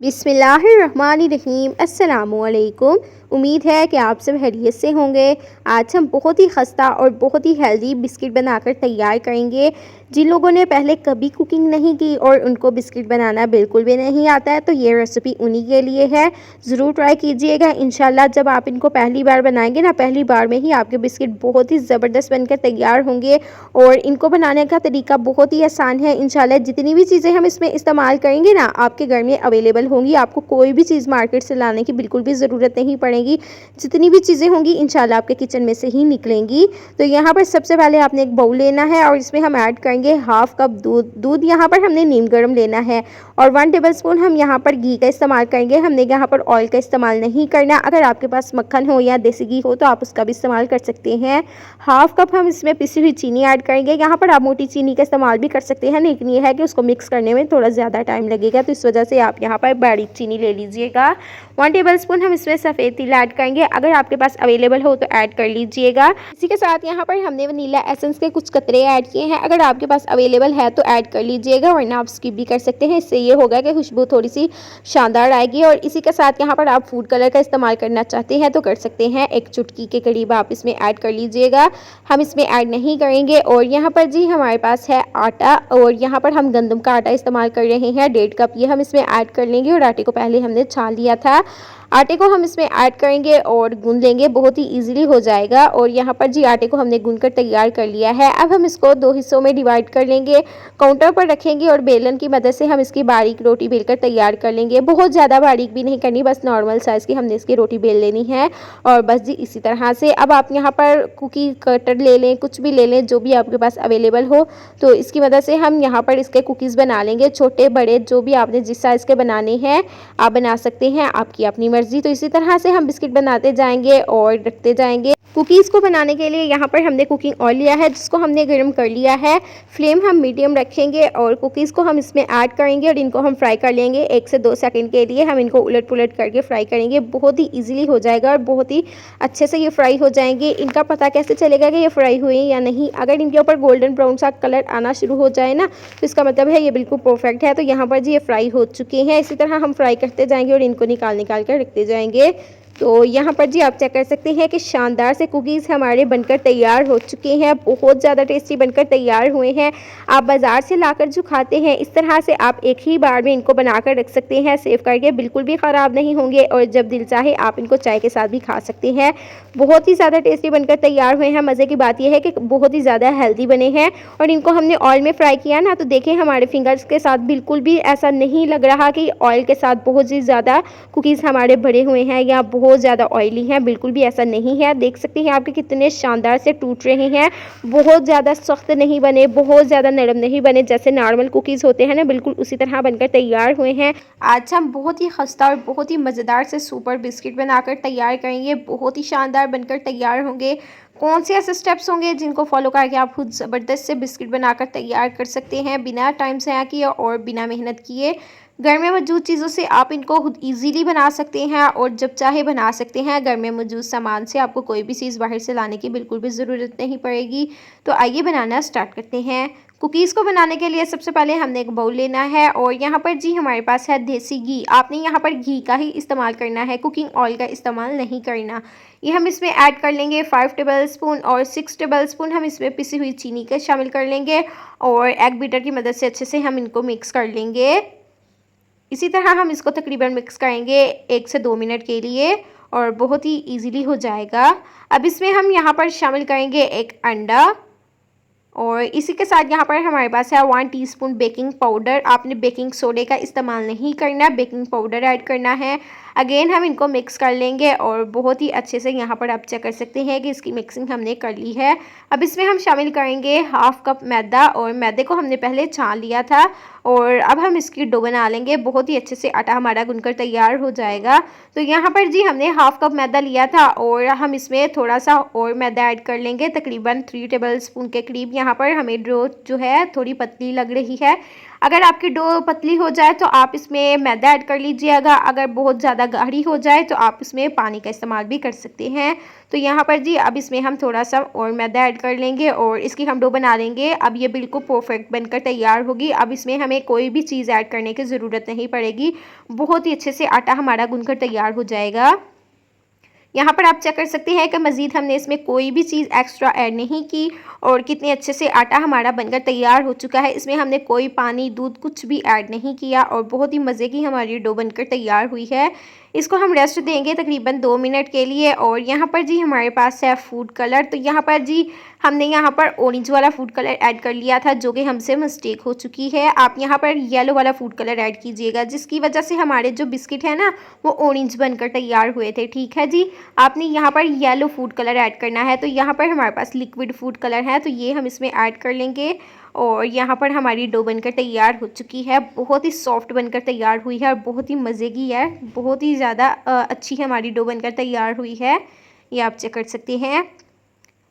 बिस्मिल्लाहिर्रहमानिर्रहीम अस्सलामुअलैकुम। उम्मीद है कि आप सब खैरियत से होंगे। आज हम बहुत ही खस्ता और बहुत ही हेल्दी बिस्किट बनाकर तैयार करेंगे। जिन लोगों ने पहले कभी कुकिंग नहीं की और उनको बिस्किट बनाना बिल्कुल भी नहीं आता है, तो ये रेसिपी उन्हीं के लिए है। ज़रूर ट्राई कीजिएगा। इंशाल्लाह जब आप इनको पहली बार बनाएंगे ना, पहली बार में ही आपके बिस्किट बहुत ही ज़बरदस्त बनकर तैयार होंगे। और इनको बनाने का तरीका बहुत ही आसान है। इंशाल्लाह जितनी भी चीज़ें हम इसमें इस्तेमाल करेंगे ना, आपके घर में अवेलेबल होंगी। आपको कोई भी चीज़ मार्केट से लाने की बिल्कुल भी ज़रूरत नहीं पड़ेगी। जितनी भी चीज़ें होंगी इंशाल्लाह आपके किचन में से ही निकलेंगी। तो यहाँ पर सबसे पहले आपने एक बाउल लेना है और इसमें हम ऐड करेंगे हाफ कप दूध। दूध यहाँ पर हमने नीम गर्म लेना है और 1 टेबलस्पून हम यहाँ पर घी का इस्तेमाल करेंगे। हमने यहाँ पर ऑयल का इस्तेमाल नहीं करना। अगर आपके पास मक्खन हो या देसी घी हो तो आप उसका भी इस्तेमाल कर सकते हैं। हाफ कप हम इसमें पिसी हुई चीनी ऐड करेंगे। यहाँ पर आप मोटी चीनी का इस्तेमाल भी कर सकते हैं, लेकिन ये है कि उसको मिक्स करने में थोड़ा ज़्यादा टाइम लगेगा, तो इस वजह से आप यहाँ पर बारीक चीनी ले लीजिएगा। 1 टेबलस्पून हम इसमें सफ़ेद तिल ऐड करेंगे। अगर आपके पास अवेलेबल हो तो ऐड कर लीजिएगा। इसी के साथ यहाँ पर हमने वनीला एसेंस के कुछ कतरे ऐड किए हैं। अगर आपके पास अवेलेबल है तो ऐड कर लीजिएगा, वरना आप स्किप भी कर सकते हैं। इससे ये होगा कि खुशबू थोड़ी सी शानदार आएगी। और इसी के साथ यहाँ पर आप फूड कलर का इस्तेमाल करना चाहते हैं तो कर सकते हैं। एक चुटकी के करीब आप इसमें ऐड कर लीजिएगा। हम इसमें ऐड नहीं करेंगे। और यहाँ पर जी हमारे पास है आटा, और यहाँ पर हम गंदम का आटा इस्तेमाल कर रहे हैं 1.5 कप। ये हम इसमें ऐड कर लेंगे और आटे को पहले हमने छान लिया था। आटे को हम इसमें ऐड करेंगे और गूंद लेंगे, बहुत ही इजीली हो जाएगा। और यहाँ पर जी आटे को हमने गूंद कर तैयार कर लिया है। अब हम इसको 2 हिस्सों में डिवाइड कर लेंगे, काउंटर पर रखेंगे और बेलन की मदद से हम इसकी बारीक रोटी बेलकर तैयार कर लेंगे। बहुत ज़्यादा बारीक भी नहीं करनी, बस नॉर्मल साइज़ की हमने इसकी रोटी बेल लेनी है। और बस जी इसी तरह से अब आप यहाँ पर कुकी कटर ले लें, कुछ भी ले लें जो भी आपके पास अवेलेबल हो, तो इसकी मदद से हम यहाँ पर इसके कुकीज़ बना लेंगे। छोटे बड़े जो भी आपने जिस साइज़ के बनाने हैं आप बना सकते हैं, आपकी अपनी मर्जी। तो इसी तरह से हम बिस्किट बनाते जाएंगे और रखते जाएंगे। कुकीज़ को बनाने के लिए यहाँ पर हमने कुकिंग ऑयल लिया है, जिसको हमने गर्म कर लिया है। फ्लेम हम मीडियम रखेंगे और कुकीज़ को हम इसमें ऐड करेंगे और इनको हम फ्राई कर लेंगे 1 से 2 सेकंड के लिए। हम इनको उलट पुलट करके फ्राई करेंगे, बहुत ही ईजिली हो जाएगा और बहुत ही अच्छे से ये फ्राई हो जाएंगे। इनका पता कैसे चलेगा कि ये फ्राई हुए या नहीं? अगर इनके ऊपर गोल्डन ब्राउन सा कलर आना शुरू हो जाए ना, तो इसका मतलब है ये बिल्कुल परफेक्ट है। तो यहाँ पर जी ये फ्राई हो चुके हैं। इसी तरह हम फ्राई करते जाएंगे और इनको निकाल कर रखते जाएंगे। तो यहाँ पर जी आप चेक कर सकते हैं कि शानदार से कुकीज़ हमारे बनकर तैयार हो चुके हैं, बहुत ज़्यादा टेस्टी बनकर तैयार हुए हैं। आप बाज़ार से लाकर जो खाते हैं, इस तरह से आप एक ही बार में इनको बनाकर रख सकते हैं, सेव करके, बिल्कुल भी ख़राब नहीं होंगे। और जब दिल चाहे आप इनको चाय के साथ भी खा सकते हैं। बहुत ही ज़्यादा टेस्टी बनकर तैयार हुए हैं। मज़े की बात यह है कि बहुत ही ज़्यादा हेल्दी बने हैं। और इनको हमने ऑयल में फ्राई किया ना, तो देखें हमारे फिंगर्स के साथ बिल्कुल भी ऐसा नहीं लग रहा कि ऑयल के साथ बहुत ही ज़्यादा कुकीज़ हमारे भरे हुए हैं या बहुत ज़्यादा ऑयली हैं। बिल्कुल भी ऐसा नहीं है। देख सकते हैं आपके कितने शानदार से टूट रहे हैं। बहुत ज़्यादा सख्त नहीं बने, बहुत ज़्यादा नरम नहीं बने, जैसे नॉर्मल कुकीज़ होते हैं ना, बिल्कुल उसी तरह बनकर तैयार हुए हैं। आज हम बहुत ही खस्ता और बहुत ही मज़ेदार से सुपर बिस्किट बनाकर तैयार करेंगे, बहुत ही शानदार बनकर तैयार होंगे। कौन से ऐसे स्टेप्स होंगे जिनको फॉलो करके आप खुद ज़बरदस्त से बिस्किट बनाकर तैयार कर सकते हैं, बिना टाइम ज़ाया किए और बिना मेहनत किए। घर में मौजूद चीज़ों से आप इनको खुद इजीली बना सकते हैं और जब चाहे बना सकते हैं। घर में मौजूद सामान से आपको कोई भी चीज़ बाहर से लाने की बिल्कुल भी ज़रूरत नहीं पड़ेगी। तो आइए बनाना स्टार्ट करते हैं। कुकीज़ को बनाने के लिए सबसे पहले हमने एक बाउल लेना है और यहाँ पर जी हमारे पास है देसी घी। आपने यहाँ पर घी का ही इस्तेमाल करना है, कुकिंग ऑयल का इस्तेमाल नहीं करना। ये हम इसमें ऐड कर लेंगे 5 टेबलस्पून और 6 टेबलस्पून हम इसमें पिसी हुई चीनी का शामिल कर लेंगे और एग बीटर की मदद से अच्छे से हम इनको मिक्स कर लेंगे। इसी तरह हम इसको तकरीबन मिक्स करेंगे 1 से 2 मिनट के लिए और बहुत ही इजीली हो जाएगा। अब इसमें हम यहाँ पर शामिल करेंगे एक अंडा और इसी के साथ यहाँ पर हमारे पास है 1 टीस्पून बेकिंग पाउडर। आपने बेकिंग सोडे का इस्तेमाल नहीं करना, बेकिंग पाउडर ऐड करना है। अगेन हम इनको मिक्स कर लेंगे और बहुत ही अच्छे से यहाँ पर आप चेक कर सकते हैं कि इसकी मिक्सिंग हमने कर ली है। अब इसमें हम शामिल करेंगे हाफ कप मैदा और मैदे को हमने पहले छान लिया था और अब हम इसकी डो बना लेंगे। बहुत ही अच्छे से आटा हमारा गूंथकर तैयार हो जाएगा। तो यहाँ पर जी हमने हाफ कप मैदा लिया था और हम इसमें थोड़ा सा और मैदा ऐड कर लेंगे, तकरीबन 3 टेबलस्पून के करीब। यहाँ पर हमें डो जो है थोड़ी पतली लग रही है। अगर आपकी डो पतली हो जाए तो आप इसमें मैदा ऐड कर लीजिएगा, अगर बहुत ज़्यादा गाढ़ी हो जाए तो आप इसमें पानी का इस्तेमाल भी कर सकते हैं। तो यहाँ पर जी अब इसमें हम थोड़ा सा और मैदा ऐड कर लेंगे और इसकी हम डो बना लेंगे। अब ये बिल्कुल परफेक्ट बनकर तैयार होगी। अब इसमें हमें कोई भी चीज़ ऐड करने की ज़रूरत नहीं पड़ेगी, बहुत ही अच्छे से आटा हमारा गूंथकर तैयार हो जाएगा। यहाँ पर आप चेक कर सकते हैं कि मज़ीद हमने इसमें कोई भी चीज़ एक्स्ट्रा ऐड नहीं की और कितने अच्छे से आटा हमारा बनकर तैयार हो चुका है। इसमें हमने कोई पानी, दूध कुछ भी ऐड नहीं किया और बहुत ही मज़े की हमारी डो बनकर तैयार हुई है। इसको हम रेस्ट देंगे तकरीबन 2 मिनट के लिए। और यहाँ पर जी हमारे पास है फूड कलर। तो यहाँ पर जी हमने यहाँ पर ऑरेंज वाला फूड कलर ऐड कर लिया था, जो कि हमसे मिस्टेक हो चुकी है। आप यहाँ पर येलो वाला फूड कलर ऐड कीजिएगा, जिसकी वजह से हमारे जो बिस्किट है ना वो ऑरेंज बनकर तैयार हुए थे। ठीक है जी, आपने यहाँ पर येलो फूड कलर ऐड करना है। तो यहाँ पर हमारे पास लिक्विड फूड कलर है, तो ये हम इसमें ऐड कर लेंगे। और यहाँ पर हमारी डो बनकर तैयार हो चुकी है, बहुत ही सॉफ्ट बनकर तैयार हुई है और बहुत ही मज़े की है, बहुत ही ज़्यादा अच्छी हमारी डो बनकर तैयार हुई है। ये आप चेक कर सकते हैं।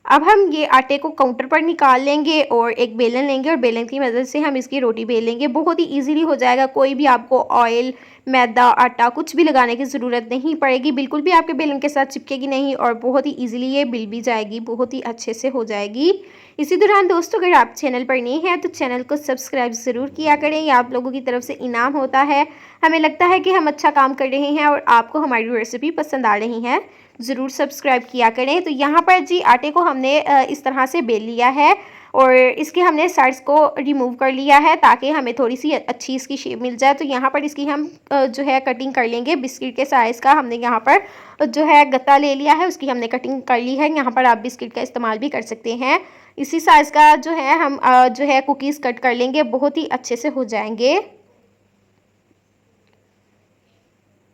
अब हम ये आटे को काउंटर पर निकाल लेंगे और एक बेलन लेंगे और बेलन की मदद से हम इसकी रोटी बेल लेंगे। बहुत ही इजीली हो जाएगा, कोई भी आपको ऑयल, मैदा, आटा कुछ भी लगाने की ज़रूरत नहीं पड़ेगी, बिल्कुल भी आपके बेलन के साथ चिपकेगी नहीं और बहुत ही इजीली ये बिल भी जाएगी, बहुत ही अच्छे से हो जाएगी। इसी दौरान दोस्तों अगर आप चैनल पर नए हैं तो चैनल को सब्सक्राइब ज़रूर किया करें, ये आप लोगों की तरफ से इनाम होता है। हमें लगता है कि हम अच्छा काम कर रहे हैं और आपको हमारी रेसिपी पसंद आ रही है, ज़रूर सब्सक्राइब किया करें। तो यहाँ पर जी आटे को हमने इस तरह से बेल लिया है और इसके हमने साइड्स को रिमूव कर लिया है ताकि हमें थोड़ी सी अच्छी इसकी शेप मिल जाए। तो यहाँ पर इसकी हम जो है कटिंग कर लेंगे। बिस्किट के साइज़ का हमने यहाँ पर जो है गत्ता ले लिया है, उसकी हमने कटिंग कर ली है। यहाँ पर आप बिस्किट का इस्तेमाल भी कर सकते हैं। इसी साइज़ का जो है हम जो है कुकीज़ कट कर लेंगे, बहुत ही अच्छे से हो जाएंगे।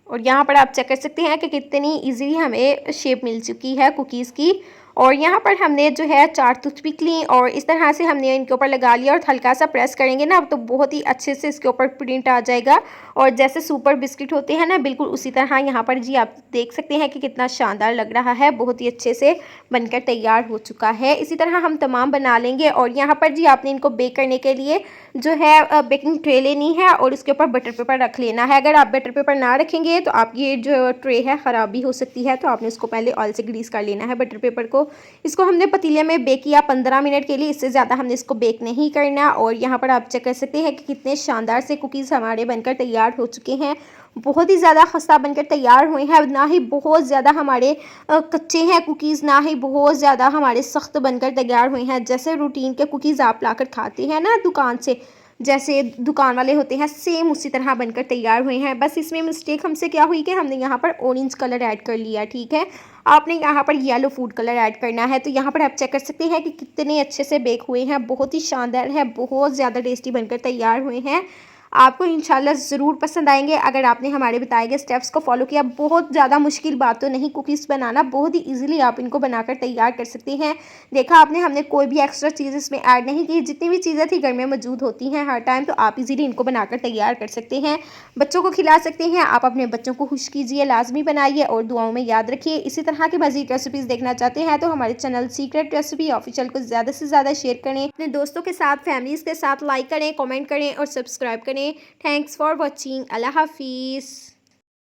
और यहाँ पर आप चेक कर सकते हैं कि कितनी इजीली हमें शेप मिल चुकी है कुकीज़ की। और यहाँ पर हमने जो है 4 टूथपिक ली और इस तरह से हमने इनके ऊपर लगा लिया और हल्का सा प्रेस करेंगे ना तो बहुत ही अच्छे से इसके ऊपर प्रिंट आ जाएगा। और जैसे सुपर बिस्किट होते हैं ना, बिल्कुल उसी तरह यहाँ पर जी आप देख सकते हैं कि कितना शानदार लग रहा है, बहुत ही अच्छे से बनकर तैयार हो चुका है। इसी तरह हम तमाम बना लेंगे। और यहाँ पर जी आपने इनको बेक करने के लिए जो है बेकिंग ट्रे लेनी है और उसके ऊपर बटर पेपर रख लेना है। अगर आप बटर पेपर ना रखेंगे तो आपकी ये जो ट्रे है ख़राब भी हो सकती है, तो आपने इसको पहले ऑयल से ग्रीस कर लेना है बटर पेपर को। इसको हमने पतीले में बेक किया 15 मिनट के लिए, इससे ज़्यादा हमने इसको बेक नहीं करना। और यहाँ पर आप चेक कर सकते हैं कि कितने शानदार से कुकीज़ हमारे बनकर तैयार हो चुके हैं, बहुत ही ज़्यादा खस्ता बनकर तैयार हुए हैं। ना ही बहुत ज़्यादा हमारे कच्चे हैं कुकीज़, ना ही बहुत ज़्यादा हमारे सख्त बनकर तैयार हुए हैं। जैसे रूटीन के कुकीज़ आप लाकर खाते हैं ना दुकान से, जैसे दुकान वाले होते हैं, सेम उसी तरह बनकर तैयार हुए हैं। बस इसमें मिस्टेक हमसे क्या हुई कि हमने यहाँ पर ऑरेंज कलर ऐड कर लिया। ठीक है, आपने यहाँ पर येलो फूड कलर ऐड करना है। तो यहाँ पर आप चेक कर सकते हैं कि कितने अच्छे से बेक हुए हैं, बहुत ही शानदार है, बहुत ज़्यादा टेस्टी बनकर तैयार हुए हैं। आपको इंशाल्लाह ज़रूर पसंद आएंगे अगर आपने हमारे बताए गए स्टेप्स को फॉलो किया। बहुत ज़्यादा मुश्किल बात तो नहीं कुकीज़ बनाना, बहुत ही इजीली आप इनको बनाकर तैयार कर सकते हैं। देखा आपने, हमने कोई भी एक्स्ट्रा चीज़ इसमें ऐड नहीं की, जितनी भी चीज़ें थी घर में मौजूद होती हैं हर टाइम, तो आप इजीली इनको बनाकर तैयार कर सकते हैं, बच्चों को खिला सकते हैं। आप अपने बच्चों को खुश कीजिए, लाजमी बनाइए और दुआओं में याद रखिए। इसी तरह की मज़ीद रेसिपीज़ देखना चाहते हैं तो हमारे चैनल सीक्रेट रेसिपी ऑफिशियल को ज़्यादा से ज़्यादा शेयर करें, अपने दोस्तों के साथ, फैमिलीज़ के साथ लाइक करें, कमेंट करें और सब्सक्राइब करें। Thanks for watching. Allah Hafiz.